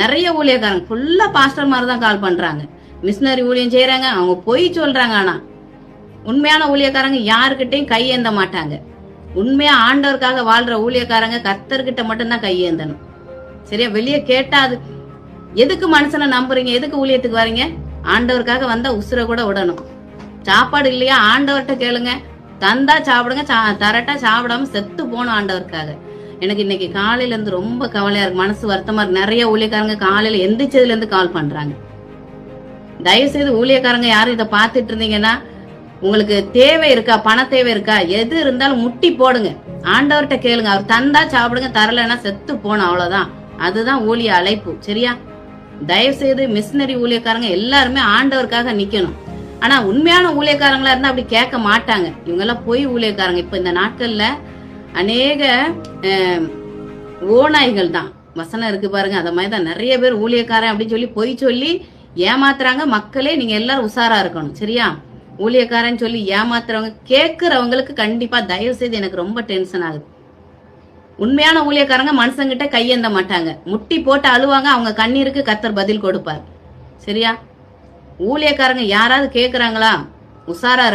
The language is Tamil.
நிறைய ஊழியக்காரங்க ஃபுல்லா பாஸ்டர் மாதிரி தான் கால் பண்றாங்க. மிஷினரி ஊழியம் செய்யறாங்க, அவங்க பொய் சொல்றாங்க. ஆனா உண்மையான ஊழியக்காரங்க யாருக்கிட்டையும் கையேந்த மாட்டாங்க. உண்மையா ஆண்டவருக்காக வாழ்ற ஊழியக்காரங்க கர்த்தர்கிட்ட மட்டும்தான் கையேந்தணும். சரியா? வெளியே கேட்டா அது எதுக்கு மனுஷனை நம்புறீங்க? எதுக்கு ஊழியத்துக்கு வரீங்க? ஆண்டவருக்காக வந்தா உசுர கூட விடணும். சாப்பாடு இல்லையா? ஆண்டவர்கிட்ட கேளுங்க, தந்தா சாப்பிடுங்க, தரட்டா சாப்பிடாம செத்து போகணும் ஆண்டவருக்காக. எனக்கு இன்னைக்கு காலையில இருந்து ரொம்ப கவலையா இருக்கு, மனசு வருத்தமா இருக்கு. நிறைய ஊழியக்காரங்க காலையில எந்திரிச்சதுல இருந்து கால் பண்றாங்க. தயவு செய்து ஊழியக்காரங்க யாரும் இதை பார்த்துட்டு இருந்தீங்கன்னா, உங்களுக்கு தேவை இருக்கா, பண தேவை இருக்கா, எது இருந்தாலும் முட்டி போடுங்க, ஆண்டவர்கிட்ட கேளுங்க. அவர் தந்தா சாப்பிடுங்க, தரலன்னா செத்து போகணும், அவ்வளவுதான். அதுதான் ஊழிய அழைப்பு. சரியா? தயவு செய்து மிஷினரி ஊழியக்காரங்க எல்லாருமே ஆண்டவருக்காக நிக்கணும். ஆனா உண்மையான ஊழியக்காரங்களா இருந்தா அப்படி கேட்க மாட்டாங்க. இவங்க எல்லாம் பொய் ஊழியக்காரங்க. இப்ப இந்த நாட்கள்ல அநேக ஓநாய்கள் தான், வசனம் இருக்கு பாருங்க, அந்த மாதிரிதான் நிறைய பேர் ஊழியக்காரன் அப்படின்னு சொல்லி பொய் சொல்லி ஏமாத்துறாங்க. மக்களே நீங்க எல்லாரும் உஷாரா இருக்கணும். சரியா? ஊழியக்காரன் சொல்லி ஏமாத்துறவங்க கேட்கிறவங்களுக்கு கண்டிப்பா தயவு செய்து எனக்கு ரொம்ப டென்ஷன் ஆகுது. உண்மையான ஊழியக்காரங்க மனுஷங்கிட்ட கையேந்த மாட்டாங்க, முட்டி போட்டு அழுவாங்க. அவங்க கண்ணீருக்கு கர்த்தர் பதில் கொடுப்பார். சரியா? ஊழியக்காரங்க யாராவது கேக்குறாங்களா? உஷாரா இருக்கு.